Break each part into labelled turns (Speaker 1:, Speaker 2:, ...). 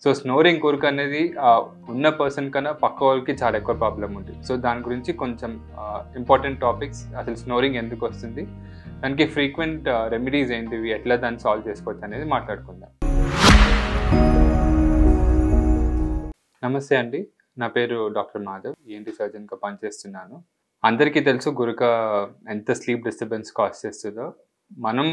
Speaker 1: So, snoring కొరుకు అనేది ఉన్న person కన్నా పక్క వాళ్ళకి చాలా ఎక్కువ ప్రాబ్లమ్ ఉంటుంది. సో, దాని గురించి కొంచెం ఇంపార్టెంట్ టాపిక్స్, అసలు స్నోరింగ్ ఎందుకొస్తుంది, దానికి ఫ్రీక్వెంట్ రెమెడీస్ ఏంటివి, ఎట్లా దాన్ని సాల్వ్ చేసుకోవచ్చు అనేది మాట్లాడుకుందాం. నమస్తే అండి. నా పేరు డాక్టర్ మాధవ్. ఈఎన్టీ సర్జన్‌గా పనిచేస్తున్నాను. అందరికీ తెలుసు గురక ఎంత స్లీప్ డిస్టర్బెన్స్ కాజ్ చేస్తదో. మనం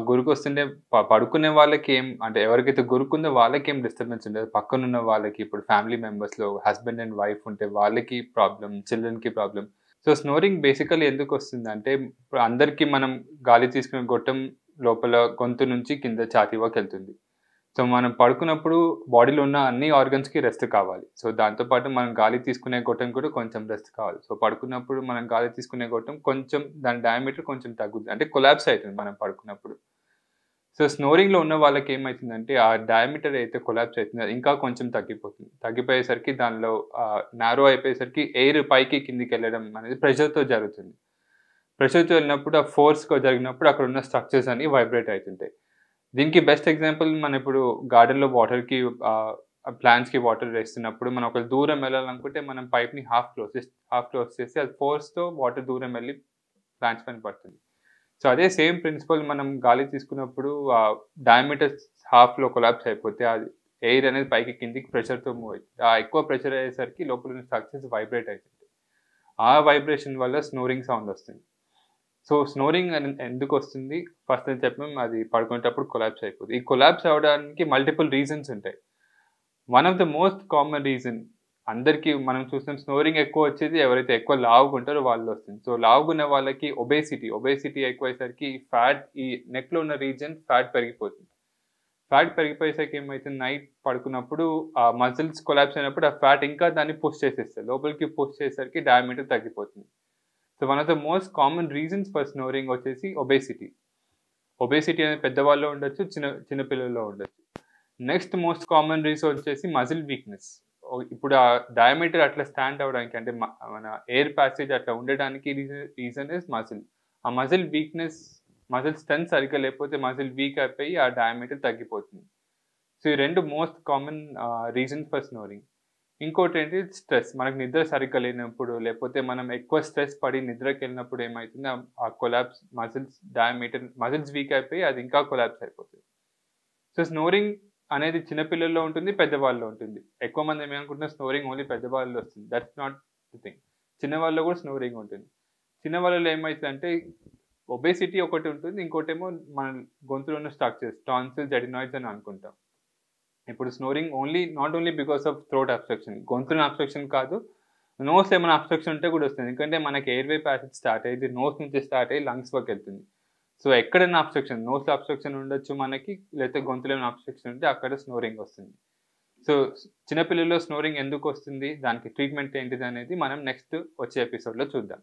Speaker 1: గురకొస్తుంటే పడుకునే వాళ్ళకి అంటే ఎవరికైతే గురకుందో వాళ్ళకేం డిస్టర్బెన్స్ ఉండదు. పక్కనున్న వాళ్ళకి, ఇప్పుడు ఫ్యామిలీ మెంబర్స్‌లో హస్బెండ్ అండ్ వైఫ్ ఉంటే వాళ్ళకి ప్రాబ్లమ్, చిల్డ్రన్‌కి ప్రాబ్లమ్. సో, స్నోరింగ్ బేసికల్లీ ఎందుకొస్తుందంటే, ఇప్పుడు అందరికీ మనం గాలి తీసుకునే గొట్టం లోపల గొంతు నుంచి కింద ఛాతీ వరకెళ్తుంది. సో, మనం పడుకున్నప్పుడు బాడీలో ఉన్న అన్ని ఆర్గన్స్‌కి రెస్ట్ కావాలి. సో, దాంతో పాటు మనం గాలి తీసుకునే గొట్టం కూడా కొంచెం రెస్ట్ కావాలి. సో, పడుకున్నప్పుడు మనం గాలి తీసుకునే గొట్టం కొంచెం దాని డయామీటర్ కొంచెం తగ్గుద్ది. అంటే కొలాప్స్ అయితుంది మనం పడుకున్నప్పుడు. సో, స్నోరింగ్‌లో ఉన్న వాళ్ళకి ఏమైతుందంటే, ఆ డయామీటర్ అయితే కొలాప్స్ అయితుందో అది ఇంకా కొంచెం తగ్గిపోతుంది. తగ్గిపోయేసరికి దానిలో నారో అయిపోయేసరికి ఎయిర్ పైకి కిందకెళ్ళడం అనేది ప్రెషర్‌తో జరుగుతుంది. ప్రెషర్‌తో వెళ్ళినప్పుడు ఆ ఫోర్స్‌గా జరిగినప్పుడు అక్కడున్న స్ట్రక్చర్స్ అన్నీ వైబ్రేట్ అయితుంటాయి. దీనికి బెస్ట్ ఎగ్జాంపుల్ మనం ఇప్పుడు గార్డెన్‌లో వాటర్‌కి ప్లాంట్స్‌కి వాటర్ వేస్తున్నప్పుడు మనం ఒకవేళ దూరం వెళ్ళాలనుకుంటే మనం పైప్‌ని హాఫ్ క్లోజ్ చేసి అది ఫోర్స్‌తో వాటర్ దూరం వెళ్ళి ప్లాంట్స్ పైన పడుతుంది. సో, అదే సేమ్ ప్రిన్సిపల్ మనం గాలి తీసుకున్నప్పుడు డయామీటర్ హాఫ్‌లో కొలాప్స్ అయిపోతే అది ఎయిర్ అనేది పైకి కిందకి ప్రెషర్‌తో మూవ్ అయితుంది. ఆ ఎక్కువ ప్రెషర్ అయ్యేసరికి లోపల ఉన్న స్ట్రక్చర్స్ వైబ్రేట్ అయితుంటాయి. ఆ వైబ్రేషన్ వల్ల స్నోరింగ్ సౌండ్ వస్తుంది. సో, స్నోరింగ్ ఎందుకొస్తుంది? ఫస్ట్ నేను చెప్పాం, అది పడుకునేటప్పుడు కొలాప్స్ అయిపోద్ది. ఈ కొలాప్స్ అవ్వడానికి మల్టిపుల్ రీజన్స్ ఉంటాయి. One of the most common reason అందరికీ మనం చూస్తాం, స్నోరింగ్ ఎక్కువొచ్చేది ఎవరైతే ఎక్కువ లావుగుంటారో వాళ్ళలో వస్తుంది. సో, లావుగున్న వాళ్ళకి ఒబేసిటీ ఎక్కువయ్యేసరికి ఈ నెక్‌లో ఉన్న రీజియన్ ఫ్యాట్ పెరిగిపోతుంది. ఫ్యాట్ పెరిగిపోయేసరికి ఏమైతుంది, నైట్ పడుకున్నప్పుడు ఆ మజిల్స్ కొలాప్స్ అయినప్పుడు ఆ ఫ్యాట్ ఇంకా దాన్ని పుష్ చేసేస్తది. లోపలికి పుష్ చేసేసరికి డయామీటర్ తగ్గిపోతుంది. So, one of the most common reasons for snoring వచ్చేసి ఒబేసిటీ. ఒబేసిటీ అనేది పెద్దవాళ్ళలో ఉండొచ్చు, చిన్న పిల్లల్లో ఉండొచ్చు. నెక్స్ట్ మోస్ట్ కామన్ రీజన్ వచ్చేసి మజిల్ వీక్‌నెస్. ఇప్పుడు ఆ డయామీటర్ అట్లా స్టాండ్ అవ్వడానికి, అంటే మన ఎయిర్ పాసేజ్ అట్లా ఉండడానికి రీజన్ ఇస్ మజిల్. ఆ మజిల్ వీక్‌నెస్, మజిల్ స్ట్రెంత్ సరిగ్గా లేకపోతే మజిల్ వీక్ అయిపోయి ఆ డయామీటర్ తగ్గిపోతుంది. సో, ఈ 2 most common reasons for snoring. ఇంకోటేంటి స్ట్రెస్. మనకు నిద్ర సరిగ్గా లేనప్పుడు, లేపోతే మనం ఎక్కువ స్ట్రెస్ పడి నిద్రకెళ్ళినప్పుడు ఏమైతుంది, ఆ కొలాప్స్ మజిల్స్ వీక్ అయిపోయి అది ఇంకా కొలాప్స్ అయిపోతది. సో, స్నోరింగ్ అనేది చిన్న పిల్లల్లో ఉంటుంది, పెద్దవాళ్ళలో ఉంటుంది. ఎక్కువ మంది ఏమనుకుంటున్నారు, స్నోరింగ్ ఓన్లీ పెద్దవాళ్ళలో వస్తుంది. That's not the thing. చిన్నవాళ్ళలో కూడా స్నోరింగ్ ఉంటుంది. చిన్నవాళ్ళలో ఏమైతదంటే ఒబేసిటీ ఒకటి ఉంటుంది. ఇంకోటేమో మన గొంతులో ఉన్న స్ట్రక్చర్స్, టాన్సిల్స్, అడినాయిడ్స్ అని అనుకుంటాం. ఇప్పుడు snoring not only because of throat obstruction. గొంతులో అబ్స్ట్రక్షన్ కాదు. నోస్‌లో ఏమైనా అబ్స్ట్రక్షన్ ఉంటే కూడా వస్తుంది. ఎందుకంటే మనకి ఎయిర్‌వే ప్యాసేజ్ స్టార్ట్ అయ్యి నోస్ నుంచి స్టార్ట్ అయ్యి లంగ్స్ వరకెళ్తుంది. సో, ఎక్కడైనా నోస్‌లో అబ్స్ట్రక్షన్ ఉండొచ్చు మనకి. లేకపోతే గొంతులో ఏమైనా అబ్స్ట్రక్షన్ ఉంటే అక్కడ స్నోరింగ్ వస్తుంది. సో, చిన్న పిల్లల్లో స్నోరింగ్ ఎందుకొస్తుంది, దానికి ట్రీట్మెంట్ ఏంటిదనేది మనం నెక్స్ట్ వచ్చే ఎపిసోడ్‌లో చూద్దాం.